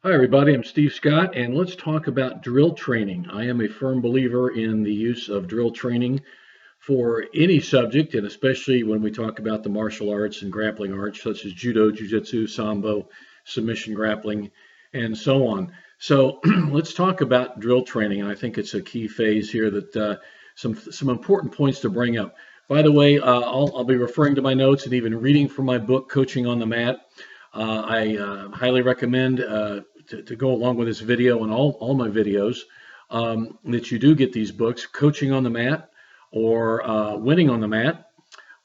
Hi, everybody. I'm Steve Scott, and let's talk about drill training. I am a firm believer in the use of drill training for any subject, and especially when we talk about the martial arts and grappling arts, such as judo, jiu-jitsu, sambo, submission grappling, and so on. So let's talk about drill training. I think it's a key phase here that some important points to bring up. By the way, I'll be referring to my notes and even reading from my book, Coaching on the Mat. I highly recommend to go along with this video and all my videos that you do get these books, Coaching on the Mat or Winning on the Mat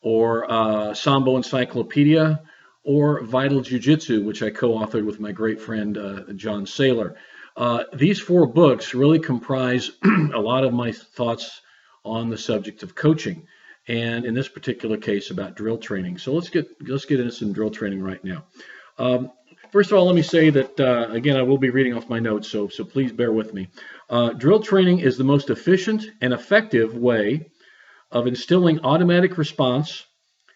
or Sambo Encyclopedia or Vital Jiu-Jitsu, which I co-authored with my great friend John Saylor. These four books really comprise a lot of my thoughts on the subject of coaching, and in this particular case about drill training. So let's get into some drill training right now. First of all, let me say that, again, I will be reading off my notes, so please bear with me. Drill training is the most efficient and effective way of instilling automatic response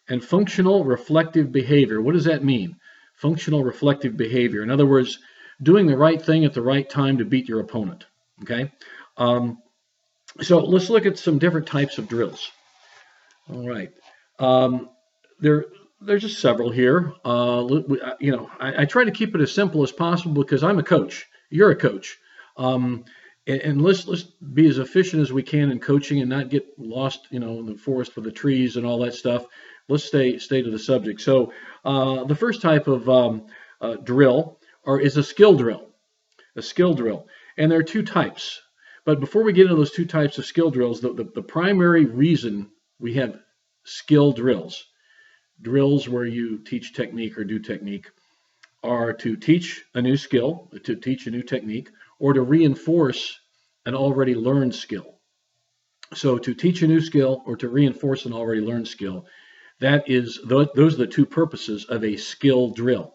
and functional reflective behavior. What does that mean? Functional reflective behavior. In other words, doing the right thing at the right time to beat your opponent. Okay? So let's look at some different types of drills. All right. There's just several here. I try to keep it as simple as possible because I'm a coach. You're a coach. And let's be as efficient as we can in coaching and not get lost, in the forest for the trees and all that stuff. Let's stay to the subject. So the first type of drill is a skill drill. A skill drill. And there are two types. But before we get into those two types of skill drills, the primary reason we have skill drills where you teach technique or do technique, are to teach a new skill, to teach a new technique, or to reinforce an already learned skill. So to teach a new skill or to reinforce an already learned skill, those are the two purposes of a skill drill.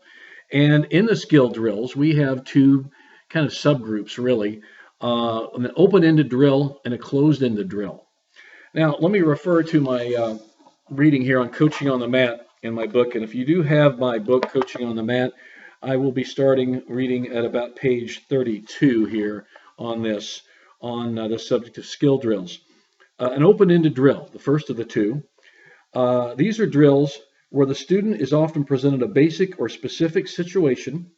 And in the skill drills, we have two kind of subgroups, really, an open-ended drill and a closed-ended drill. Now, let me refer to my reading here on Coaching on the Mat in my book. And if you do have my book, Coaching on the Mat, I will be starting reading at about page 32 here on this, on the subject of skill drills. An open-ended drill, the first of the two. These are drills where the student is often presented a basic or specific situation,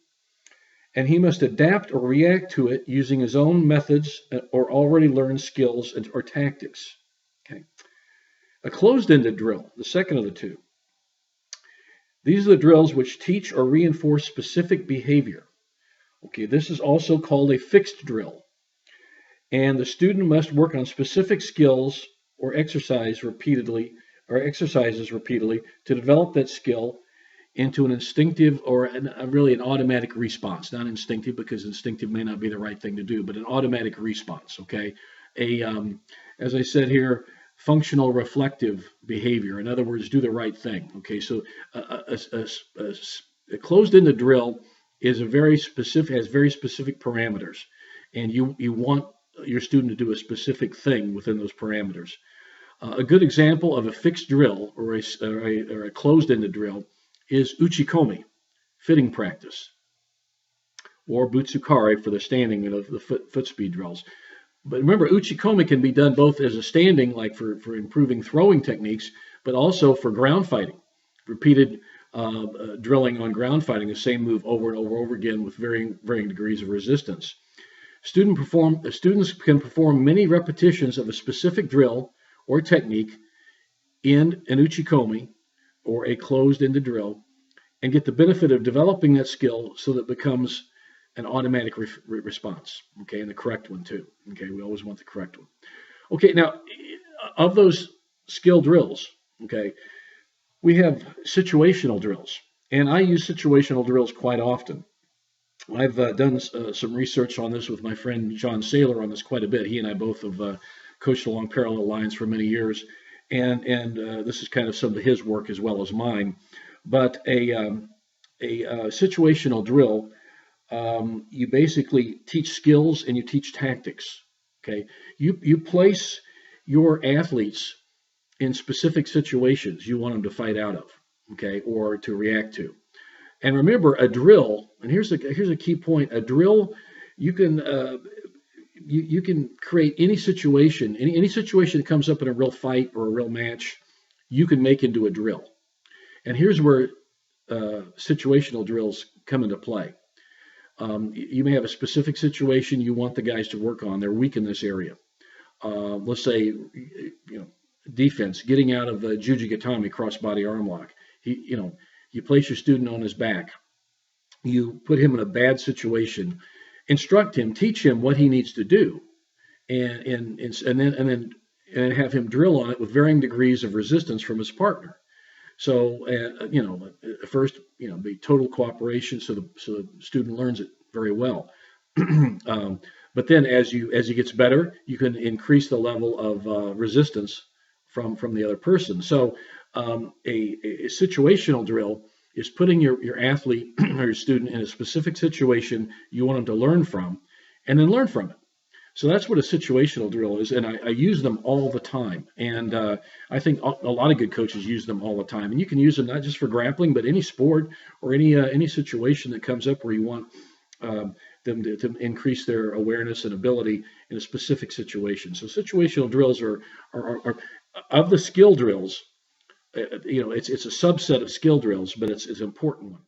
and he must adapt or react to it using his own methods or already learned skills or tactics. Okay. A closed-ended drill, the second of the two. These are the drills which teach or reinforce specific behavior. Okay, this is also called a fixed drill. And the student must work on specific skills or exercises repeatedly to develop that skill into an instinctive or really an automatic response. Not instinctive, because instinctive may not be the right thing to do, but an automatic response. Okay, as I said here, functional reflective behavior. In other words, do the right thing. Okay, so a closed-ended drill is has very specific parameters, and you want your student to do a specific thing within those parameters. A good example of a fixed drill or a closed-ended drill is uchikomi, fitting practice, or butsukare for the standing, the foot speed drills. But remember, uchikomi can be done both as a standing, like for improving throwing techniques, but also for ground fighting. Repeated drilling on ground fighting, the same move over and over again with varying degrees of resistance. Students can perform many repetitions of a specific drill or technique in an uchikomi or a closed-ended drill and get the benefit of developing that skill so that it becomes an automatic response, okay, and the correct one too. Okay, we always want the correct one. Okay, now of those skill drills, okay, we have situational drills, and I use situational drills quite often. I've done some research on this with my friend John Saylor on this quite a bit. He and I both have coached along parallel lines for many years, and this is kind of some of his work as well as mine. But a situational drill, you basically teach skills and you teach tactics. Okay, you place your athletes in specific situations you want them to fight out of, okay, or to react to. And remember, a drill, and here's a key point, a drill, you can you can create any situation, any situation that comes up in a real fight or a real match, you can make into a drill. And here's where situational drills come into play. You may have a specific situation you want the guys to work on. They're weak in this area. Let's say, defense, getting out of the Jujigatami crossbody arm lock. You place your student on his back. You put him in a bad situation. Instruct him, teach him what he needs to do, and then have him drill on it with varying degrees of resistance from his partner. So, first, be total cooperation, so the student learns it very well. But then, as he gets better, you can increase the level of resistance from the other person. So, a situational drill is putting your athlete or your student in a specific situation you want them to learn from, and then learn from it. So that's what a situational drill is, and I use them all the time. And I think a lot of good coaches use them all the time. And you can use them not just for grappling, but any sport or any situation that comes up where you want them to increase their awareness and ability in a specific situation. So situational drills are of the skill drills. It's a subset of skill drills, but it's an important one.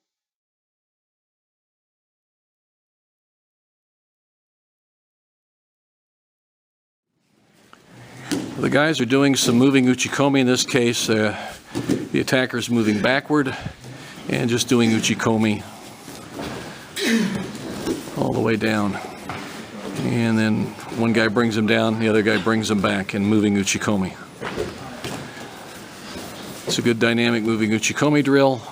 The guys are doing some moving uchikomi. In this case, the attacker is moving backward and just doing uchikomi all the way down. And then one guy brings him down, the other guy brings him back, and moving uchikomi. It's a good dynamic moving uchikomi drill,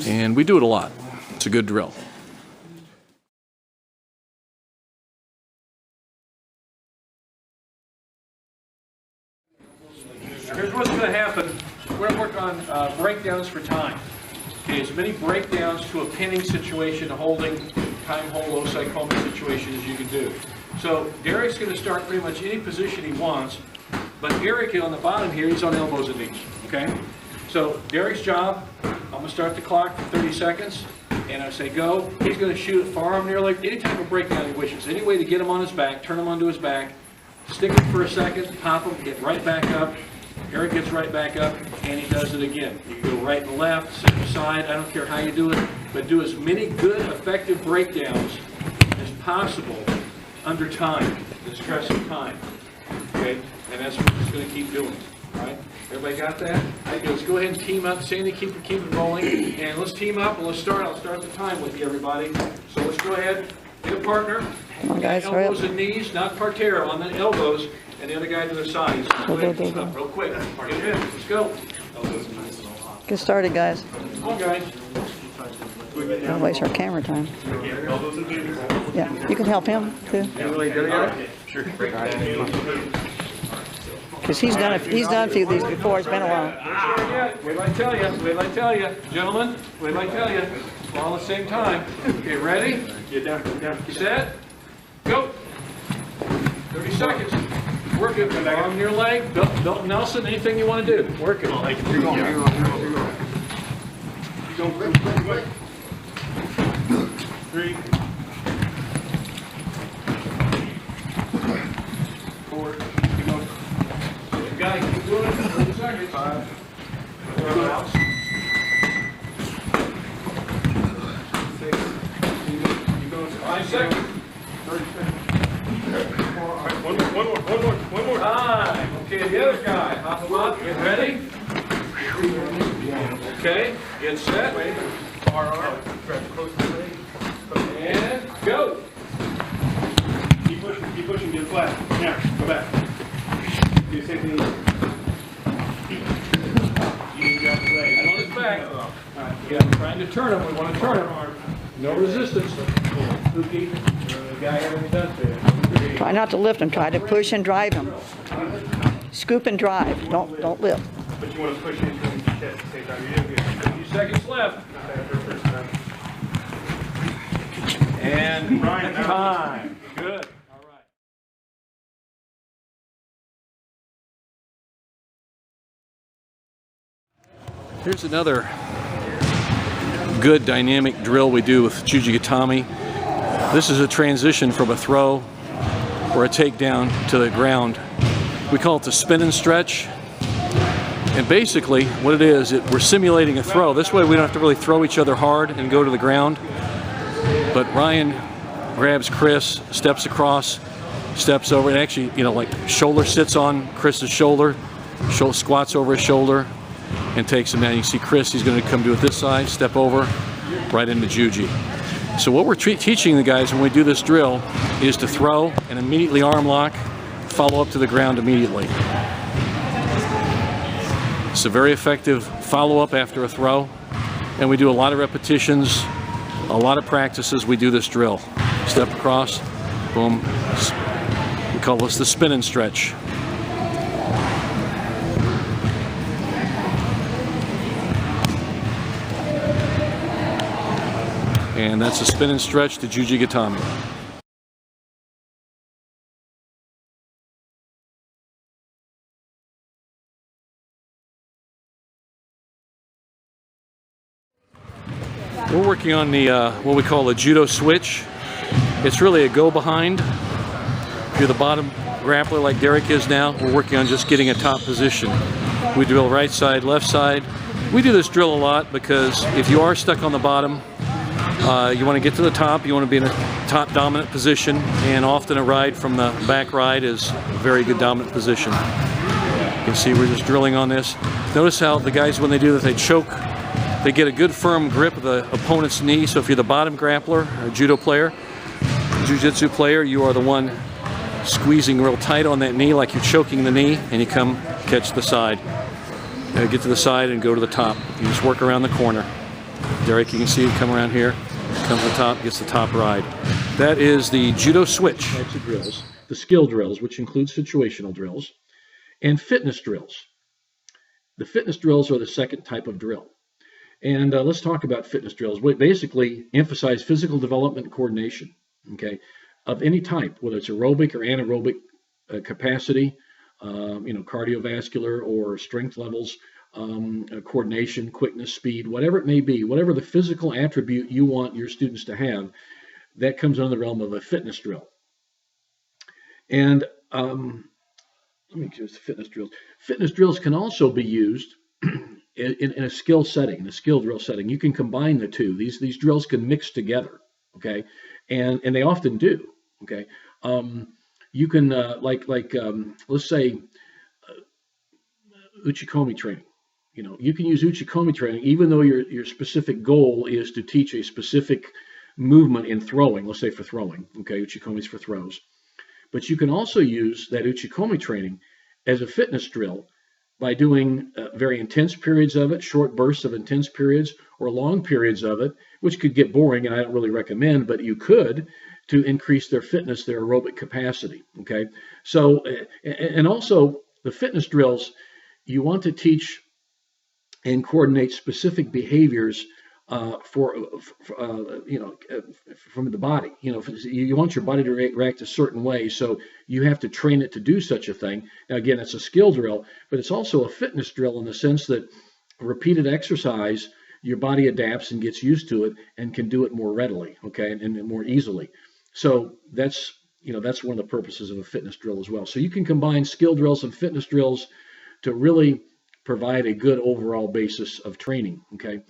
and we do it a lot. It's a good drill. Here's what's going to happen. We're going to work on breakdowns for time. Okay, as many breakdowns to a pinning situation, a holding, time hold, osaikomi situation as you can do. So Derek's going to start pretty much any position he wants, but Eric on the bottom here, he's on elbows and knees. Okay? So Derek's job, I'm going to start the clock for 30 seconds, and I say go. He's going to shoot forearm near leg, any type of breakdown he wishes. Any way to get him on his back, turn him onto his back, stick him for a second, pop him, get right back up. Eric gets right back up, and he does it again. You can go right and left, side, I don't care how you do it, but do as many good, effective breakdowns as possible under time, the stress of time. Okay? And that's what we're just going to keep doing. All right? Everybody got that? All right, let's go ahead and team up. Sandy, keep it rolling. And let's team up, and let's start. I'll start the time with you, everybody. So let's go ahead, get a partner. Come on, guys, elbows and knees, not partero, on the elbows. And the other guy to the side. Go. Real quick. Get in. Let's go. Get started, guys. Come on, guys. Don't waste our camera time. Yeah, you can help him too. Sure. Because he's done a few of these before. It's been a while. Wait till I tell you. Gentlemen, wait till I tell you. All at the same time. Okay, ready? Get down. Set. Go. 30 seconds. Work it. Arm near leg. Belt Nelson. Anything you want to do. Work it. You're going. Quick. 3, 4. Keep going. Guy, keep doing it. 30 seconds. 5. 4. 6. Keep going. 5 seconds. 30 seconds. One more. Time. Okay, the other guy. Hop him up. Get ready. Okay. Get set. And go. Keep pushing. Get flat. Now, go back. Do the same thing. You got the leg. And on his back. All right. Yeah, trying to turn him. We want to turn him. No resistance. Spooky. The guy hasn't done it. Try not to lift him. Try to push and drive him. Scoop and drive. Don't lift. But you want to push into his chest at the same time. A few seconds left. And time. Good. All right. Here's another good dynamic drill we do with Jujigatami. This is a transition from a throw or a takedown to the ground. We call it the spin and stretch. And basically what it is, we're simulating a throw. This way we don't have to really throw each other hard and go to the ground. But Ryan grabs Chris, steps across, steps over, and actually, you know, like shoulder sits on Chris's shoulder, squats over his shoulder, and takes him down. You see Chris, he's going to come to it this side, step over, right into Juji. So what we're teaching the guys when we do this drill is to throw and immediately arm lock, follow up to the ground immediately. It's a very effective follow-up after a throw, and we do a lot of repetitions, a lot of practices. We do this drill. Step across, boom. We call this the spin and stretch. And that's a spin and stretch to Jujigatami. We're working on the what we call a Judo switch. It's really a go behind. If you're the bottom grappler like Derek is now, we're working on just getting a top position. We drill right side, left side. We do this drill a lot because if you are stuck on the bottom, you want to get to the top, you want to be in a top dominant position, and often a ride from the back ride is a very good dominant position. You can see we're just drilling on this. Notice how the guys, when they do this, they choke. They get a good firm grip of the opponent's knee. So if you're the bottom grappler, or judo player, jiu-jitsu player, you are the one squeezing real tight on that knee like you're choking the knee, and you come catch the side. Get to the side and go to the top. You just work around the corner. Derek, you can see it come around here, comes to the top, gets the top ride. That is the Judo switch. Types of drills, the skill drills, which include situational drills, and fitness drills. The fitness drills are the second type of drill. And let's talk about fitness drills. We basically emphasize physical development and coordination, okay, of any type, whether it's aerobic or anaerobic capacity, you know, cardiovascular or strength levels, coordination, quickness, speed, whatever it may be, whatever the physical attribute you want your students to have, that comes under the realm of a fitness drill. And let me just fitness drills. Fitness drills can also be used in a skill setting, in a skill drill setting. You can combine the two. These drills can mix together, okay, and they often do, okay. You can let's say uchikomi training. You know, you can use uchikomi training even though your specific goal is to teach a specific movement in throwing. Let's say for throwing, okay, uchikomi is for throws, but you can also use that uchikomi training as a fitness drill by doing very intense periods of it, short bursts of intense periods, or long periods of it, which could get boring, and I don't really recommend, but you could, to increase their fitness, their aerobic capacity, okay? So, and also the fitness drills, you want to teach and coordinate specific behaviors from the body. You know, you want your body to react a certain way, so you have to train it to do such a thing. Now, again, it's a skill drill, but it's also a fitness drill in the sense that repeated exercise, your body adapts and gets used to it and can do it more readily, okay, and more easily. So that's, you know, that's one of the purposes of a fitness drill as well. So you can combine skill drills and fitness drills to really provide a good overall basis of training, okay.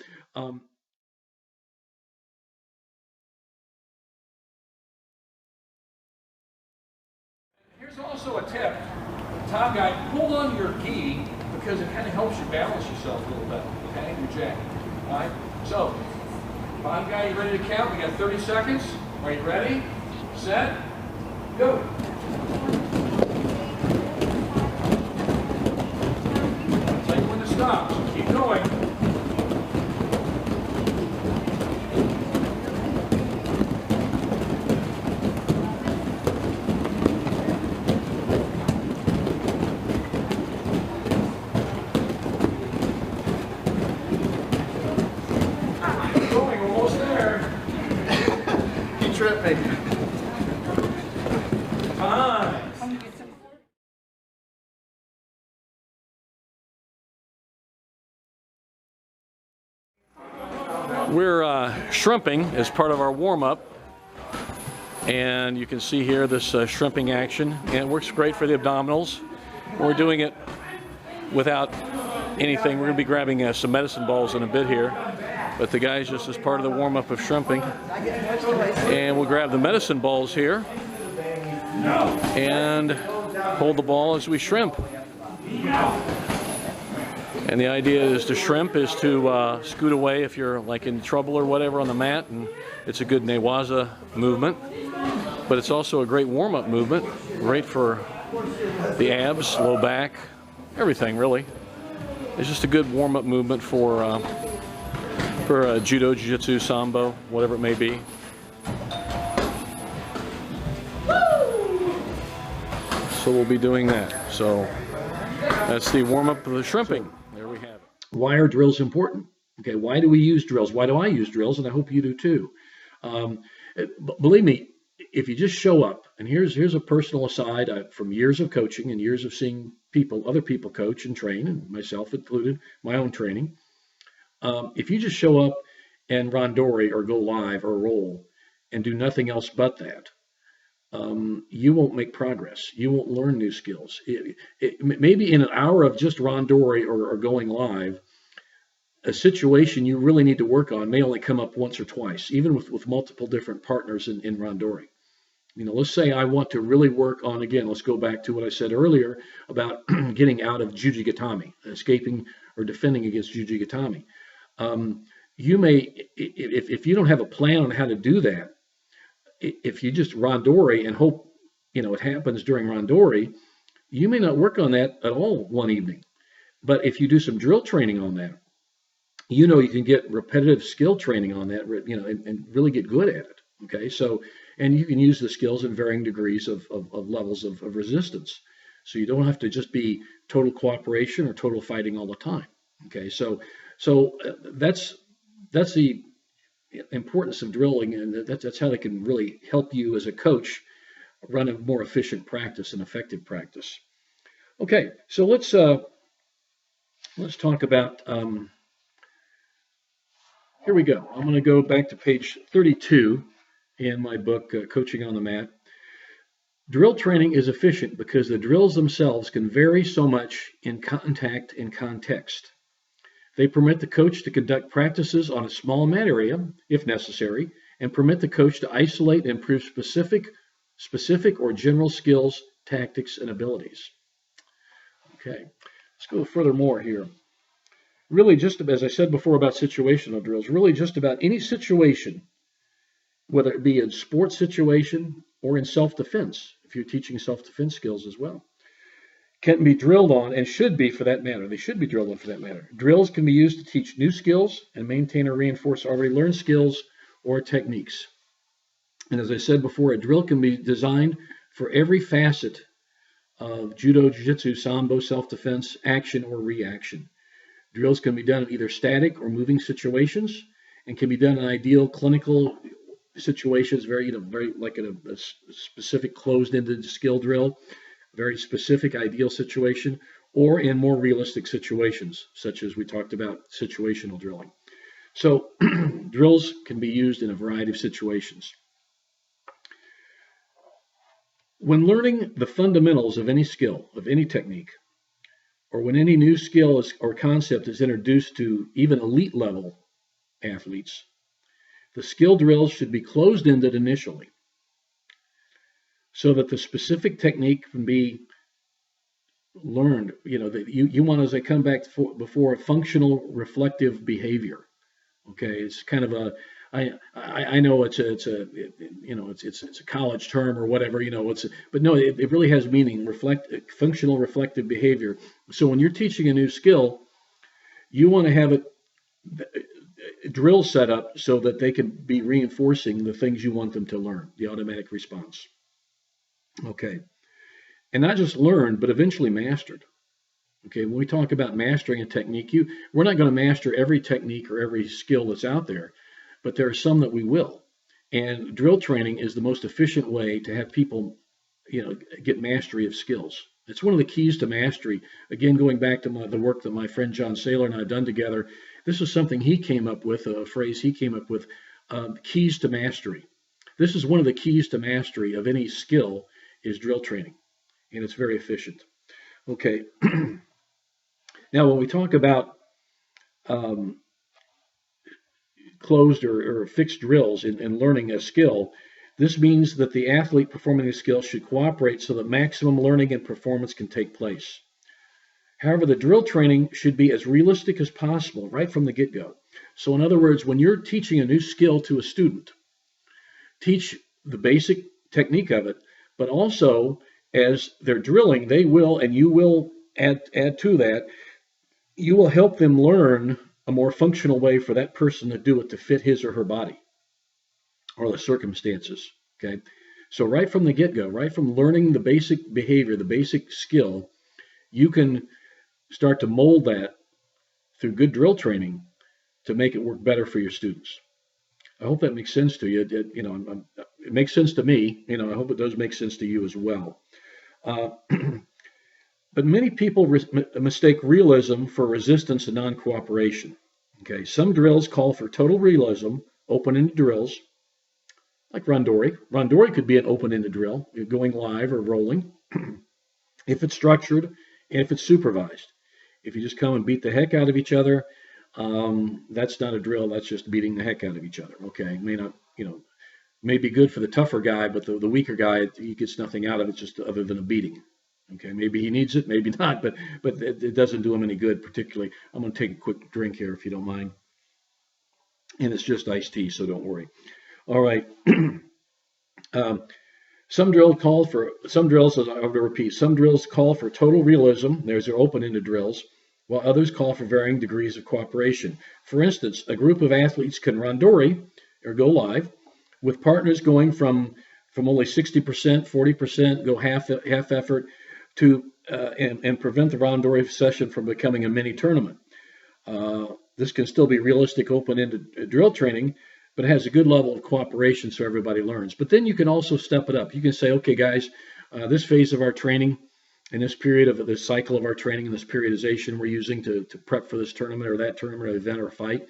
Here's also a tip. Top guy, hold on to your gi because it kind of helps you balance yourself a little bit, okay, your jacket. All right, so bottom guy, you ready to count? We got 30 seconds. Are you ready? Set, go. Tell you when to stop, so keep going. Tripping. We're shrimping as part of our warm-up, and you can see here this shrimping action, and it works great for the abdominals. We're doing it without anything. We're going to be grabbing some medicine balls in a bit here, but the guys just as part of the warm-up of shrimping. And we'll grab the medicine balls here and hold the ball as we shrimp. And the idea is to shrimp is to scoot away if you're like in trouble or whatever on the mat, and it's a good newaza movement. But it's also a great warm-up movement, great for the abs, low back, everything really. It's just a good warm-up movement for judo, jiu-jitsu, sambo, whatever it may be. So we'll be doing that. So that's the warm-up of the shrimping. There we have it. Why are drills important? Okay, why do we use drills? Why do I use drills? And I hope you do too. Believe me, if you just show up, and here's a personal aside from years of coaching and years of seeing other people coach and train, and myself included, my own training. If you just show up and randori or go live or roll and do nothing else but that, you won't make progress. You won't learn new skills. Maybe in an hour of just randori or going live, a situation you really need to work on may only come up once or twice, even with multiple different partners in randori. You know, let's say I want to really work on, again, let's go back to what I said earlier about getting out of jujigatami, escaping or defending against jujigatami. You may, if you don't have a plan on how to do that, if you just randori and hope, it happens during randori, you may not work on that at all one evening. But if you do some drill training on that, you can get repetitive skill training on that, and really get good at it. Okay, so, and you can use the skills in varying degrees of levels of resistance. So you don't have to just be total cooperation or total fighting all the time. Okay, so that's the importance of drilling, and that's how they can really help you as a coach run a more efficient practice and effective practice. Okay, so let's talk about. Here we go. I'm going to go back to page 32 in my book, Coaching on the Mat. Drill training is efficient because the drills themselves can vary so much in contact and context. They permit the coach to conduct practices on a small mat area, if necessary, and permit the coach to isolate and improve specific or general skills, tactics, and abilities. Okay, let's go furthermore here. Really, just as I said before about situational drills, really just about any situation, whether it be a sports situation or in self-defense, if you're teaching self-defense skills as well, can be drilled on, and should be for that matter. They should be drilled on for that matter. Drills can be used to teach new skills and maintain or reinforce already learned skills or techniques. And as I said before, a drill can be designed for every facet of judo, jiu-jitsu, sambo, self-defense, action, or reaction. Drills can be done in either static or moving situations, and can be done in ideal clinical situations, very like in a specific closed-ended skill drill, very specific ideal situation, or in more realistic situations, such as we talked about situational drilling. So drills can be used in a variety of situations. When learning the fundamentals of any skill, of any technique, or when any new skill or concept is introduced to even elite level athletes, the skill drills should be closed-ended initially so that the specific technique can be learned. That you want, as I come back before, functional reflective behavior. Okay, it's kind of a, I know it's a college term or whatever, but no, it really has meaning. Functional reflective behavior. So when you're teaching a new skill, you want to have it drill set up so that they can be reinforcing the things you want them to learn, the automatic response. Okay, and not just learned, but eventually mastered. Okay, when we talk about mastering a technique, we're not going to master every technique or every skill that's out there, but there are some that we will. And drill training is the most efficient way to have people, get mastery of skills. It's one of the keys to mastery. Again, going back to the work that my friend John Saylor and I have done together, this is something he came up with, a phrase he came up with, keys to mastery. This is one of the keys to mastery of any skill is drill training, and it's very efficient. Okay. Now, when we talk about closed or fixed drills in learning a skill, this means that the athlete performing the skill should cooperate so that maximum learning and performance can take place. However, the drill training should be as realistic as possible right from the get-go. So in other words, when you're teaching a new skill to a student, teach the basic technique of it, but also as they're drilling, they will, and you will add to that, you will help them learn a more functional way for that person to do it to fit his or her body or the circumstances, okay? So right from the get-go, right from learning the basic behavior, the basic skill, you can start to mold that through good drill training to make it work better for your students. I hope that makes sense to you. It makes sense to me. I hope it does make sense to you as well. But many people mistake realism for resistance and non-cooperation. Okay, some drills call for total realism, open-ended drills, like randori. Randori could be an open-ended drill, going live or rolling, if it's structured and if it's supervised. If you just come and beat the heck out of each other, that's not a drill. That's just beating the heck out of each other. Okay, may not, may be good for the tougher guy, but the weaker guy, he gets nothing out of it just other than a beating. Okay, maybe he needs it, maybe not, but it doesn't do him any good particularly. I'm going to take a quick drink here if you don't mind. And it's just iced tea, so don't worry. All right. Some drills, as I have to repeat, some drills call for total realism. There's your open-ended drills, while others call for varying degrees of cooperation. For instance, a group of athletes can randori, or go live, with partners going from only 60%, 40%, go half effort, to and prevent the randori session from becoming a mini tournament. This can still be realistic open-ended drill training, but it has a good level of cooperation so everybody learns. But then you can also step it up. You can say, okay, guys, this phase of our training, in this period of this cycle of our training, and this periodization we're using to prep for this tournament or that tournament or event or fight,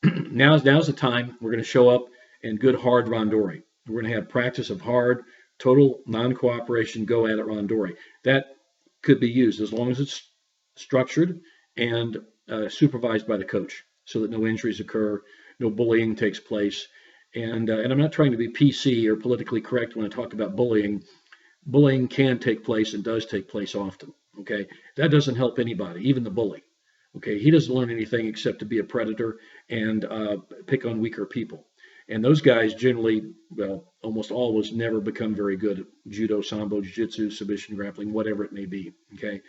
now's the time we're going to show up in good hard randori. We're going to have practice of hard, total non-cooperation, go at it randori. That could be used as long as it's structured and supervised by the coach so that no injuries occur, no bullying takes place. And I'm not trying to be PC or politically correct when I talk about bullying. Bullying can take place and does take place often, okay? That doesn't help anybody, even the bully, okay? He doesn't learn anything except to be a predator and pick on weaker people. And those guys generally, well, almost always never become very good at judo, sambo, jiu-jitsu, submission, grappling, whatever it may be, okay?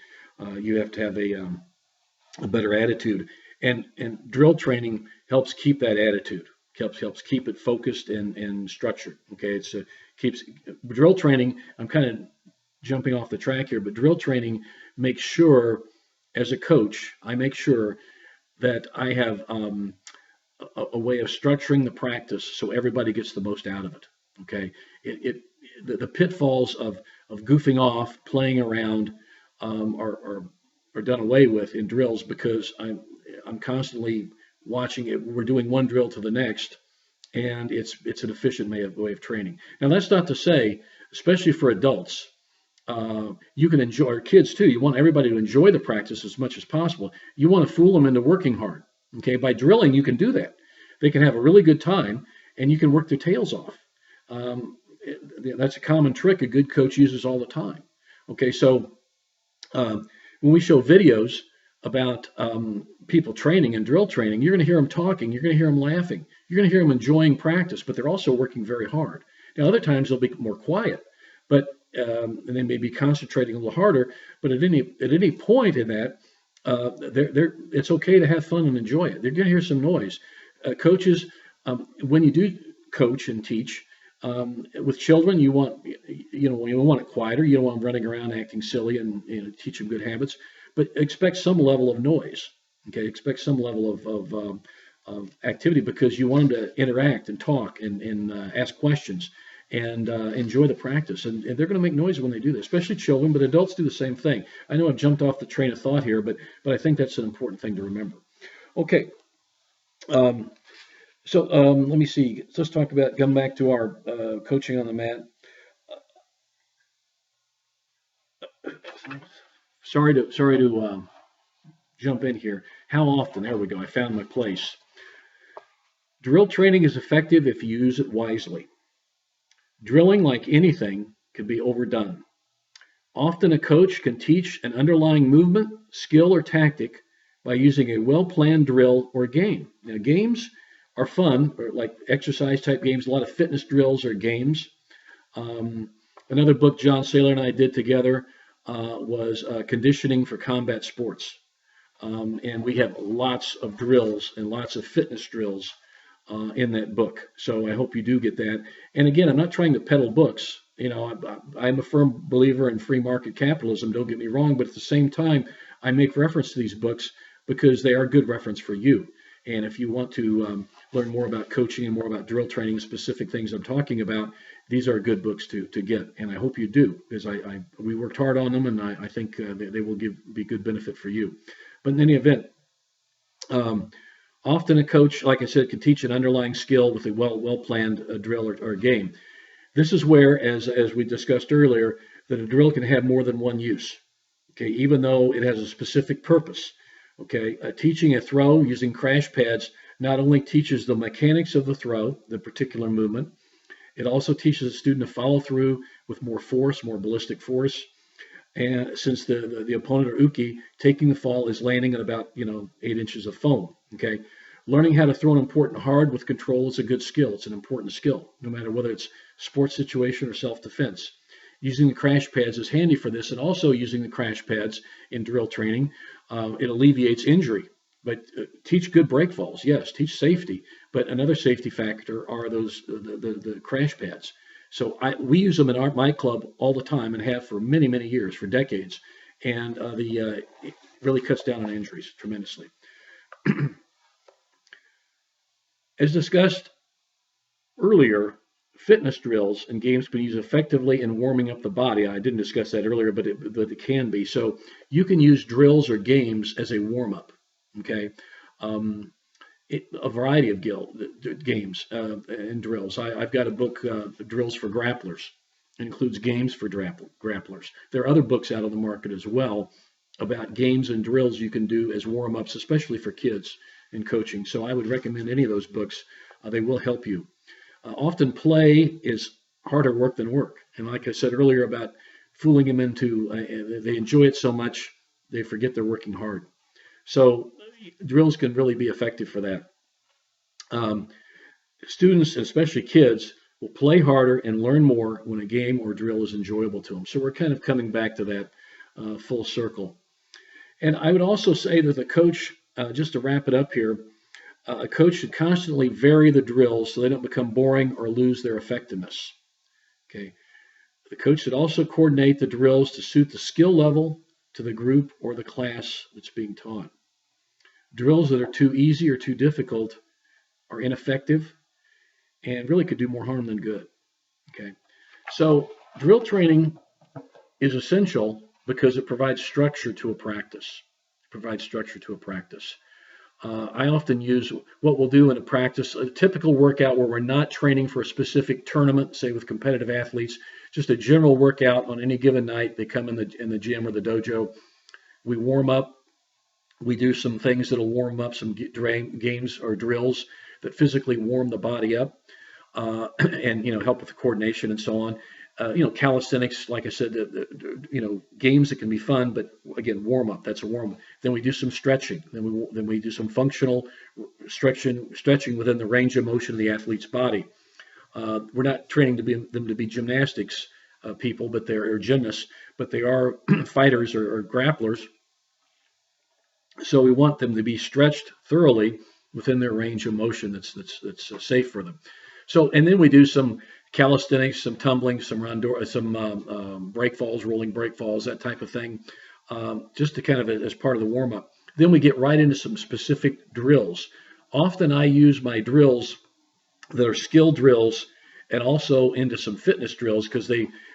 You have to have a better attitude. And drill training helps keep that attitude, helps keep it focused and structured, okay? Keeps drill training, I'm kind of jumping off the track here, but drill training makes sure, as a coach, I make sure that I have a way of structuring the practice so everybody gets the most out of it, okay? The pitfalls of goofing off, playing around are done away with in drills because I'm constantly watching it. We're doing one drill to the next, and it's an efficient way of training. Now, that's not to say, especially for adults, you can enjoy, or kids too, you want everybody to enjoy the practice as much as possible. You want to fool them into working hard. Okay, by drilling, you can do that. They can have a really good time, and you can work their tails off. That's a common trick a good coach uses all the time. Okay, so when we show videos about people training and drill training, you're going to hear them talking, you're going to hear them laughing, you're going to hear them enjoying practice, but they're also working very hard. Now, other times they'll be more quiet, but and they may be concentrating a little harder. But at any point in that, it's okay to have fun and enjoy it. They're going to hear some noise. Coaches, when you do coach and teach with children, you want it quieter. You don't want them running around acting silly, and teach them good habits. But expect some level of noise. Okay, expect some level of activity because you want them to interact and talk and ask questions. and enjoy the practice. And they're going to make noise when they do this, especially children, but adults do the same thing. I know I've jumped off the train of thought here, but I think that's an important thing to remember. Okay. Let me see. Let's talk about, come back to our coaching on the mat. Sorry to jump in here. How often? There we go. I found my place. Drill training is effective if you use it wisely. Drilling, like anything, can be overdone. Often a coach can teach an underlying movement, skill, or tactic by using a well-planned drill or game. Now, games are fun, or like exercise-type games. A lot of fitness drills are games. Another book John Saylor and I did together was Conditioning for Combat Sports. And we have lots of drills and lots of fitness drills in that book. So I hope you do get that. And again, I'm not trying to peddle books. You know, I'm a firm believer in free market capitalism, don't get me wrong, but at the same time, I make reference to these books because they are good reference for you. And if you want to learn more about coaching and more about drill training, specific things I'm talking about, these are good books to get. And I hope you do, because we worked hard on them, and I think they will be good benefit for you. But in any event, often a coach, like I said, can teach an underlying skill with a well-planned drill or game. This is where, as we discussed earlier, that a drill can have more than one use. Okay, even though it has a specific purpose. Okay, teaching a throw using crash pads not only teaches the mechanics of the throw, the particular movement, it also teaches a student to follow through with more force, more ballistic force. And since the opponent or uke taking the fall is landing at about 8 inches of foam. Okay, learning how to throw an important hard with control is a good skill. It's an important skill, no matter whether it's sports situation or self-defense. Using the crash pads is handy for this, and also using the crash pads in drill training, it alleviates injury. But teach good break falls, yes, teach safety. But another safety factor are those the crash pads. So we use them in my club all the time and have for many, many years, for decades. And it really cuts down on injuries tremendously. As discussed earlier, fitness drills and games can be used effectively in warming up the body. I didn't discuss that earlier, but it can be. So you can use drills or games as a warm-up, okay? A variety of games and drills. I've got a book, Drills for Grapplers. It includes games for grapplers. There are other books out on the market as well about games and drills you can do as warm-ups, especially for kids in coaching. So I would recommend any of those books. They will help you. Often play is harder work than work. And like I said earlier about fooling them into, they enjoy it so much, they forget they're working hard. So drills can really be effective for that. Students, especially kids, will play harder and learn more when a game or drill is enjoyable to them. So we're kind of coming back to that full circle. And I would also say that the coach, just to wrap it up here, a coach should constantly vary the drills so they don't become boring or lose their effectiveness. Okay. The coach should also coordinate the drills to suit the skill level to the group or the class that's being taught. Drills that are too easy or too difficult are ineffective and really could do more harm than good. Okay. So drill training is essential because it provides structure to a practice. I often use what we'll do in a practice, a typical workout where we're not training for a specific tournament, say with competitive athletes, just a general workout on any given night. They come in the gym or the dojo. We warm up. We do some things that'll warm up, some games or drills that physically warm the body up and help with the coordination and so on. Calisthenics, like I said, games that can be fun, but again, warm up. That's a warm up. Then we do some stretching. Then we do some functional stretching within the range of motion of the athlete's body. We're not training them to be gymnastics people, but they're gymnasts, but they are fighters or grapplers. So we want them to be stretched thoroughly within their range of motion that's safe for them. So, and then we do some calisthenics, some tumbling, some break falls, rolling break falls, that type of thing, just to kind of as part of the warm up. Then we get right into some specific drills. Often I use my drills that are skill drills and also into some fitness drills because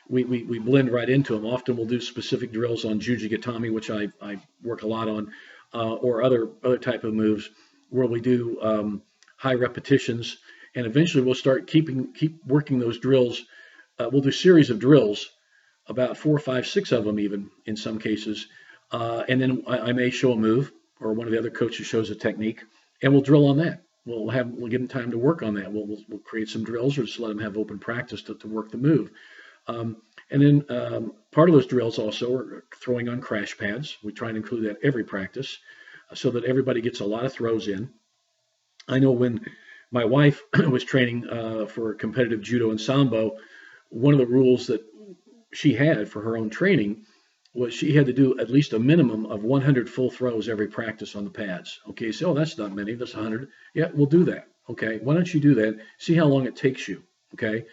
we blend right into them. Often we'll do specific drills on Jujigatami, which I work a lot on, or other type of moves where we do high repetitions, and eventually we'll start keep working those drills. We'll do series of drills, about 4, 5, 6 of them even in some cases, and then I may show a move, or one of the other coaches shows a technique, and we'll drill on that. We'll give them time to work on that. We'll create some drills, or just let them have open practice to work the move. And then part of those drills also are throwing on crash pads. We try and include that every practice so that everybody gets a lot of throws in. I know when my wife was training for competitive judo and sambo, one of the rules that she had for her own training was she had to do at least a minimum of 100 full throws every practice on the pads. Okay, so that's not many, that's 100. Yeah, we'll do that. Okay, why don't you do that? See how long it takes you. Okay,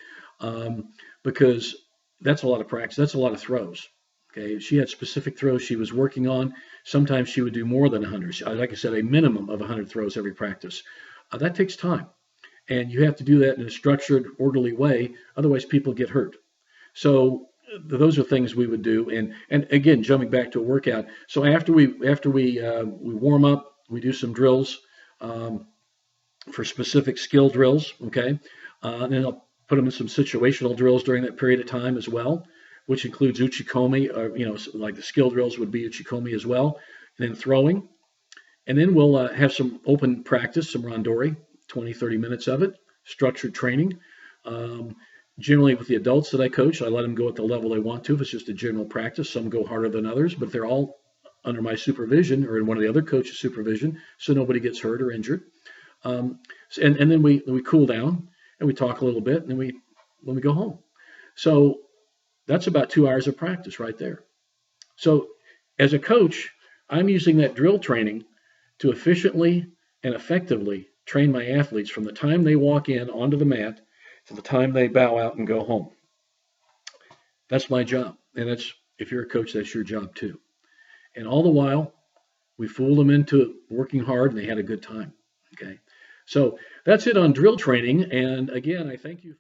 because that's a lot of practice. That's a lot of throws. Okay, she had specific throws she was working on. Sometimes she would do more than 100. Like I said, a minimum of 100 throws every practice. That takes time, and you have to do that in a structured, orderly way. Otherwise, people get hurt. So those are things we would do. And again, jumping back to a workout. So after we warm up, we do some drills for specific skill drills. Okay, and then I'll put them in some situational drills during that period of time as well, which includes uchikomi, or like the skill drills would be uchikomi as well, and then throwing. And then we'll have some open practice, some randori, 20, 30 minutes of it, structured training. Generally with the adults that I coach, I let them go at the level they want to. If it's just a general practice, some go harder than others, but they're all under my supervision or in one of the other coaches' supervision, so nobody gets hurt or injured. And then we cool down and we talk a little bit, and then we go home. So that's about 2 hours of practice right there. So as a coach, I'm using that drill training to efficiently and effectively train my athletes from the time they walk in onto the mat to the time they bow out and go home. That's my job. And that's, if you're a coach, that's your job too. And all the while, we fooled them into working hard and they had a good time. Okay. So that's it on drill training. And again, I thank you.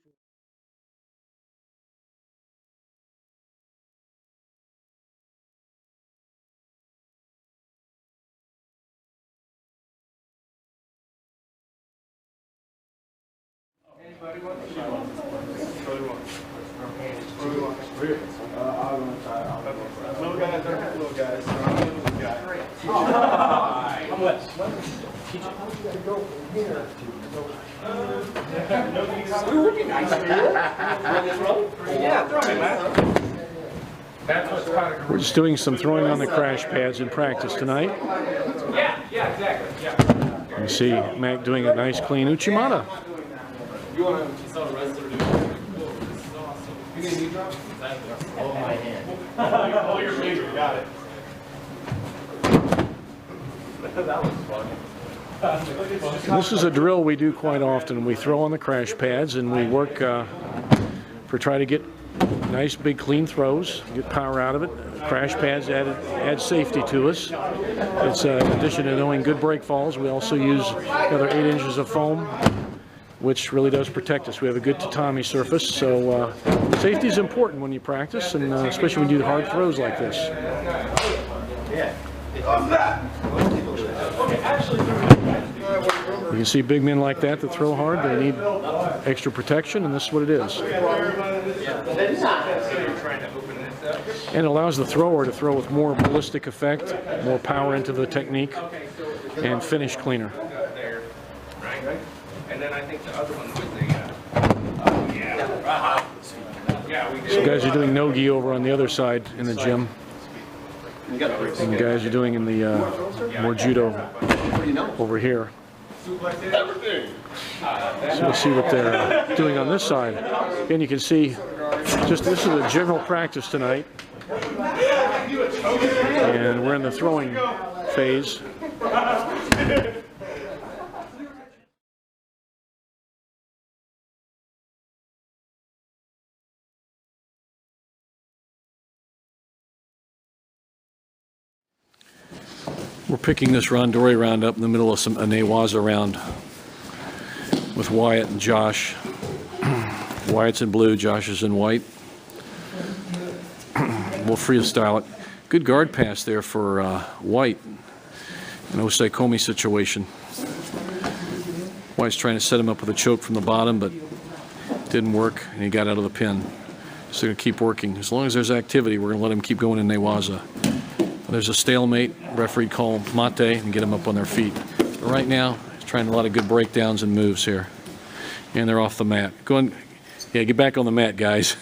Little guys are little guys. I'm Wes. Yeah, throw me, man. We're just doing some throwing on the crash pads in practice tonight. Yeah, exactly. Yeah. You see Mac doing a nice clean Uchimata. You want to sell the rest of the You need a knee drop? Hold my hand. Hold your finger. Got it. That was fun. This is a drill we do quite often. We throw on the crash pads and we work try to get nice big clean throws, get power out of it. Crash pads add safety to us. It's in addition to knowing good break falls, we also use another 8 inches of foam, which really does protect us. We have a good tatami surface, so safety is important when you practice, and especially when you do hard throws like this. You can see big men like that throw hard. They need extra protection, and this is what it is. And it allows the thrower to throw with more ballistic effect, more power into the technique, and finish cleaner. And then I think the other one was So guys are doing no-gi over on the other side in the gym. And guys are doing in the more judo over here. So we'll see what they're doing on this side. And you can see, just this is a general practice tonight. And we're in the throwing phase. We're picking this randori round up in the middle of a newaza round with Wyatt and Josh. Wyatt's in blue, Josh is in white. We'll freestyle it. Good guard pass there for White. An Osei Komi situation. White's trying to set him up with a choke from the bottom, but didn't work, and he got out of the pin. So going to keep working. As long as there's activity, we're going to let him keep going in Newaza. There's a stalemate. Referee call mate and get them up on their feet. But right now, he's trying a lot of good breakdowns and moves here. And they're off the mat. Go on, yeah, get back on the mat, guys.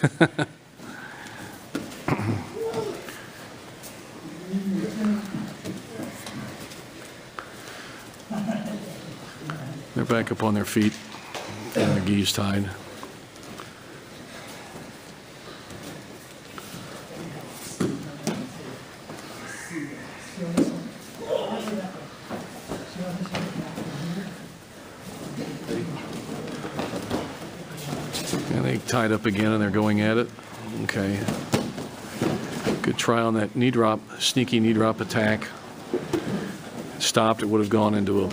They're back up on their feet and their gis tied. And they tied up again and they're going at it. Okay. Good try on that knee drop, sneaky knee drop attack. Stopped, it would have gone into a,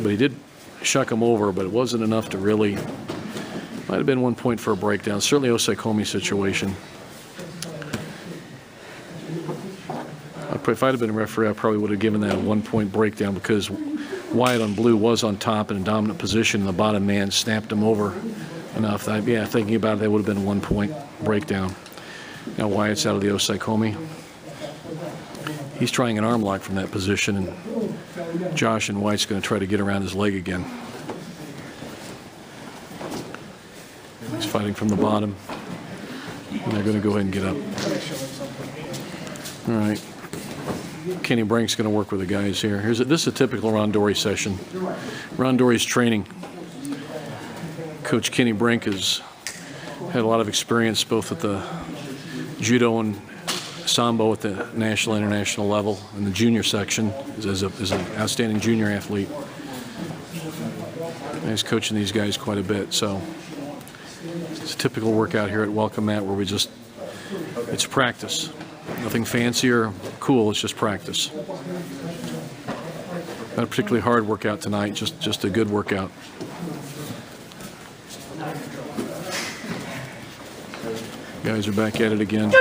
but he did shuck him over, but it wasn't enough to really, might have been 1 point for a breakdown. Certainly Osei Komi situation. If I'd have been a referee, I probably would have given that a 1 point breakdown because Wyatt on blue was on top in a dominant position and the bottom man snapped him over enough. That, yeah, thinking about it, that would have been a 1 point breakdown. Now Wyatt's out of the Osei Komi. He's trying an arm lock from that position, and Josh and White's going to try to get around his leg again. He's fighting from the bottom, and they're going to go ahead and get up. All right. Kenny Brink's going to work with the guys here. This is a typical Rondori session. Rondori's training. Coach Kenny Brink has had a lot of experience both at the judo and sambo at the national, international level, in the junior section, as an outstanding junior athlete. And he's coaching these guys quite a bit, so it's a typical workout here at Welcome Mat where it's practice. Nothing fancy or cool, it's just practice. Not a particularly hard workout tonight, just a good workout. Guys are back at it again.